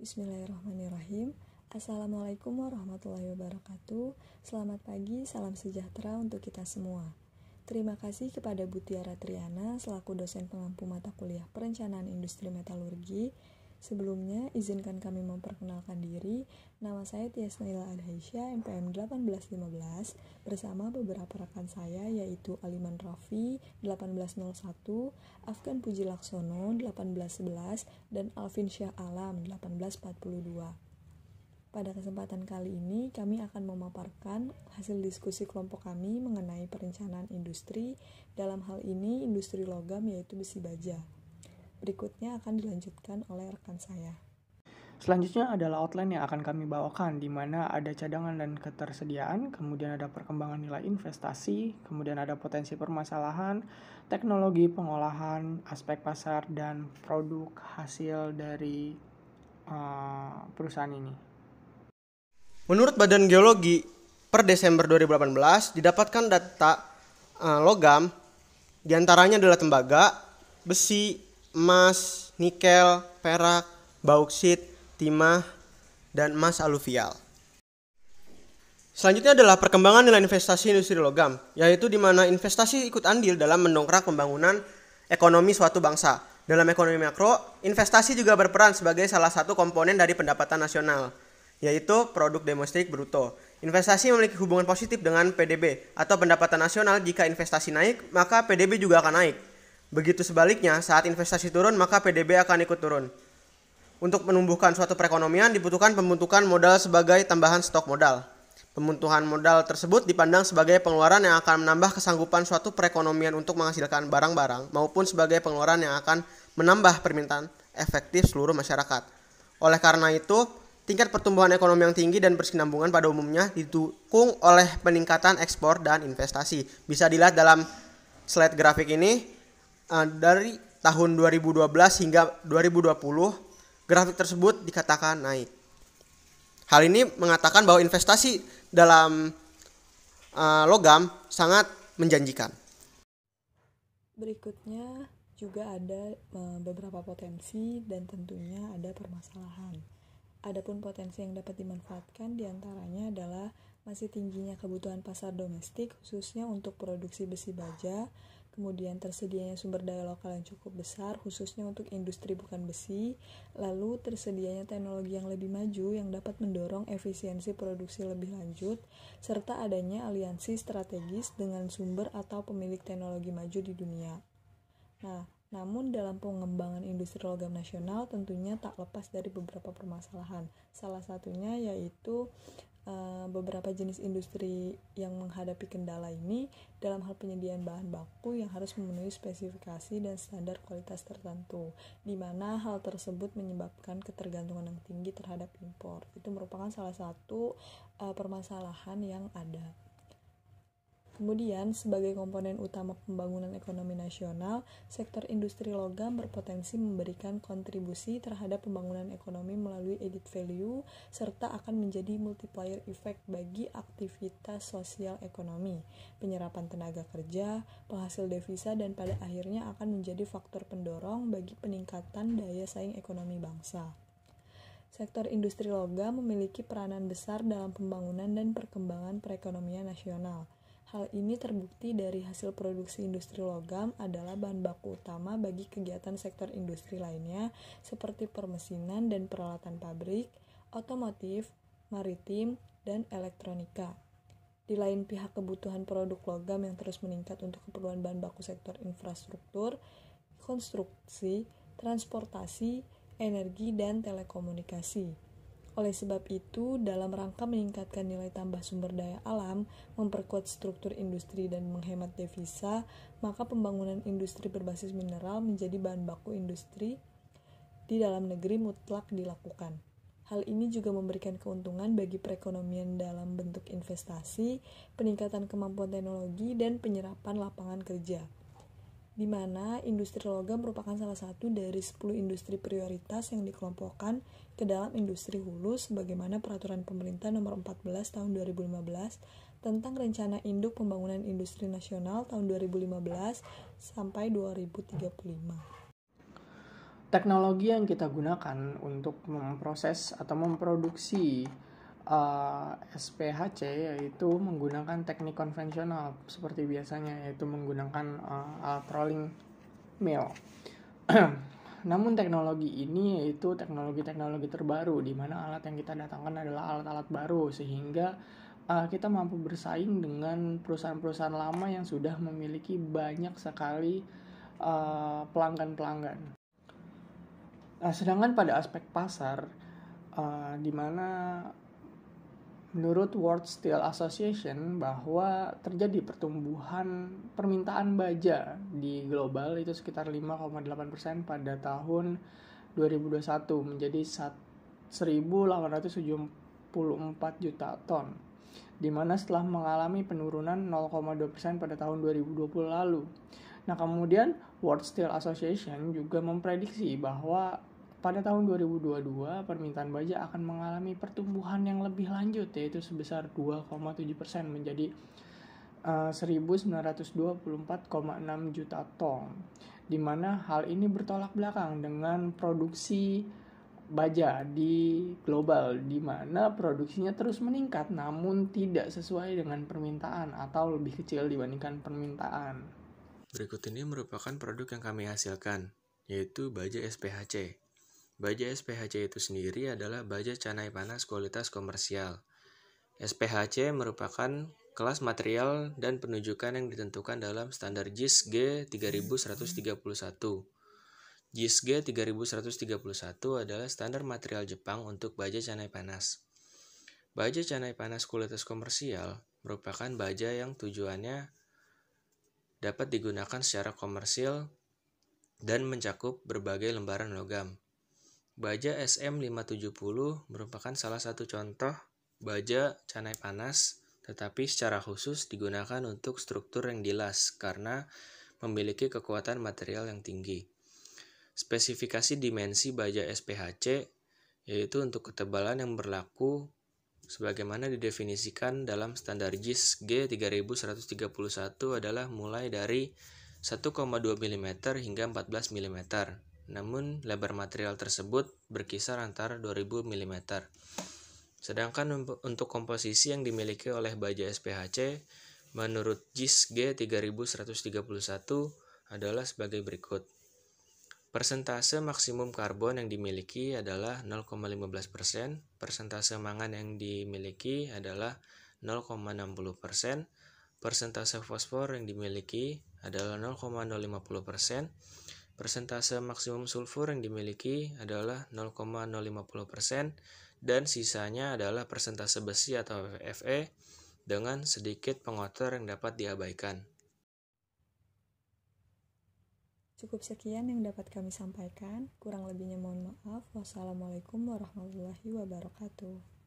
Bismillahirrahmanirrahim. Assalamualaikum warahmatullahi wabarakatuh. Selamat pagi, salam sejahtera untuk kita semua. Terima kasih kepada Bu Tiara Triana selaku dosen pengampu mata kuliah Perencanaan Industri Metalurgi. Sebelumnya, izinkan kami memperkenalkan diri. Nama saya Tias Naila Adhaisya, MPM 1815, bersama beberapa rekan saya yaitu Aliman Rafi 1801, Afgan Puji Laksono 1811, dan Alvin Syah Alam 1842. Pada kesempatan kali ini, kami akan memaparkan hasil diskusi kelompok kami mengenai perencanaan industri, dalam hal ini industri logam yaitu besi baja. Berikutnya akan dilanjutkan oleh rekan saya. Selanjutnya adalah outline yang akan kami bawakan, di mana ada cadangan dan ketersediaan, kemudian ada perkembangan nilai investasi, kemudian ada potensi permasalahan, teknologi pengolahan, aspek pasar, dan produk hasil dari perusahaan ini. Menurut Badan Geologi, per Desember 2018 didapatkan data logam, diantaranya adalah tembaga, besi, emas, nikel, perak, bauksit, timah, dan emas aluvial. Selanjutnya adalah perkembangan nilai investasi industri logam, yaitu di mana investasi ikut andil dalam mendongkrak pembangunan ekonomi suatu bangsa. Dalam ekonomi makro, investasi juga berperan sebagai salah satu komponen dari pendapatan nasional, yaitu produk domestik bruto. Investasi memiliki hubungan positif dengan PDB atau pendapatan nasional. Jika investasi naik, maka PDB juga akan naik. Begitu sebaliknya, saat investasi turun, maka PDB akan ikut turun. Untuk menumbuhkan suatu perekonomian dibutuhkan pembentukan modal sebagai tambahan stok modal. Pembentukan modal tersebut dipandang sebagai pengeluaran yang akan menambah kesanggupan suatu perekonomian untuk menghasilkan barang-barang maupun sebagai pengeluaran yang akan menambah permintaan efektif seluruh masyarakat. Oleh karena itu, tingkat pertumbuhan ekonomi yang tinggi dan berkesinambungan pada umumnya didukung oleh peningkatan ekspor dan investasi. Bisa dilihat dalam slide grafik ini. Dari tahun 2012 hingga 2020, grafik tersebut dikatakan naik. Hal ini mengatakan bahwa investasi dalam logam sangat menjanjikan. Berikutnya juga ada beberapa potensi dan tentunya ada permasalahan. Adapun potensi yang dapat dimanfaatkan diantaranya adalah masih tingginya kebutuhan pasar domestik khususnya untuk produksi besi baja, kemudian tersedianya sumber daya lokal yang cukup besar khususnya untuk industri bukan besi, lalu tersedianya teknologi yang lebih maju yang dapat mendorong efisiensi produksi lebih lanjut, serta adanya aliansi strategis dengan sumber atau pemilik teknologi maju di dunia. Namun dalam pengembangan industri logam nasional tentunya tak lepas dari beberapa permasalahan. Salah satunya yaitu beberapa jenis industri yang menghadapi kendala ini dalam hal penyediaan bahan baku yang harus memenuhi spesifikasi dan standar kualitas tertentu, di mana hal tersebut menyebabkan ketergantungan yang tinggi terhadap impor. Itu merupakan salah satu permasalahan yang ada. Kemudian, sebagai komponen utama pembangunan ekonomi nasional, sektor industri logam berpotensi memberikan kontribusi terhadap pembangunan ekonomi melalui added value, serta akan menjadi multiplier effect bagi aktivitas sosial ekonomi, penyerapan tenaga kerja, penghasil devisa, dan pada akhirnya akan menjadi faktor pendorong bagi peningkatan daya saing ekonomi bangsa. Sektor industri logam memiliki peranan besar dalam pembangunan dan perkembangan perekonomian nasional. Hal ini terbukti dari hasil produksi industri logam adalah bahan baku utama bagi kegiatan sektor industri lainnya seperti permesinan dan peralatan pabrik, otomotif, maritim, dan elektronika. Di lain pihak, kebutuhan produk logam yang terus meningkat untuk keperluan bahan baku sektor infrastruktur, konstruksi, transportasi, energi, dan telekomunikasi. Oleh sebab itu, dalam rangka meningkatkan nilai tambah sumber daya alam, memperkuat struktur industri, dan menghemat devisa, maka pembangunan industri berbasis mineral menjadi bahan baku industri di dalam negeri mutlak dilakukan. Hal ini juga memberikan keuntungan bagi perekonomian dalam bentuk investasi, peningkatan kemampuan teknologi, dan penyerapan lapangan kerja, di mana industri logam merupakan salah satu dari 10 industri prioritas yang dikelompokkan ke dalam industri hulu sebagaimana Peraturan Pemerintah Nomor 14 Tahun 2015 tentang Rencana Induk Pembangunan Industri Nasional tahun 2015 sampai 2035. Teknologi yang kita gunakan untuk memproses atau memproduksi SPHC yaitu menggunakan teknik konvensional seperti biasanya, yaitu menggunakan alat rolling mill. Namun teknologi ini yaitu teknologi terbaru, di mana alat yang kita datangkan adalah alat-alat baru, sehingga kita mampu bersaing dengan perusahaan-perusahaan lama yang sudah memiliki banyak sekali pelanggan-pelanggan. Sedangkan pada aspek pasar, di mana menurut World Steel Association bahwa terjadi pertumbuhan permintaan baja di global itu sekitar 5,8% pada tahun 2021 menjadi 1.874 juta ton, di mana setelah mengalami penurunan 0,2% pada tahun 2020 lalu. Nah, kemudian World Steel Association juga memprediksi bahwa pada tahun 2022 permintaan baja akan mengalami pertumbuhan yang lebih lanjut, yaitu sebesar 2,7% menjadi 1.924,6 juta ton, di mana hal ini bertolak belakang dengan produksi baja di global, di mana produksinya terus meningkat namun tidak sesuai dengan permintaan atau lebih kecil dibandingkan permintaan. Berikut ini merupakan produk yang kami hasilkan, yaitu baja SPHC. Baja SPHC itu sendiri adalah baja canai panas kualitas komersial. SPHC merupakan kelas material dan penunjukan yang ditentukan dalam standar JIS G3131. JIS G3131 adalah standar material Jepang untuk baja canai panas. Baja canai panas kualitas komersial merupakan baja yang tujuannya dapat digunakan secara komersil dan mencakup berbagai lembaran logam. Baja SM570 merupakan salah satu contoh baja canai panas, tetapi secara khusus digunakan untuk struktur yang dilas karena memiliki kekuatan material yang tinggi. Spesifikasi dimensi baja SPHC yaitu untuk ketebalan yang berlaku sebagaimana didefinisikan dalam standar JIS G3131 adalah mulai dari 1,2 mm hingga 14 mm. Namun lebar material tersebut berkisar antara 2000 mm. Sedangkan untuk komposisi yang dimiliki oleh baja SPHC menurut JIS G3131 adalah sebagai berikut. Persentase maksimum karbon yang dimiliki adalah 0,15%, persentase mangan yang dimiliki adalah 0,60%, persentase fosfor yang dimiliki adalah 0,050%, persentase maksimum sulfur yang dimiliki adalah 0,050%, dan sisanya adalah persentase besi atau Fe dengan sedikit pengotor yang dapat diabaikan. Cukup sekian yang dapat kami sampaikan. Kurang lebihnya mohon maaf. Wassalamualaikum warahmatullahi wabarakatuh.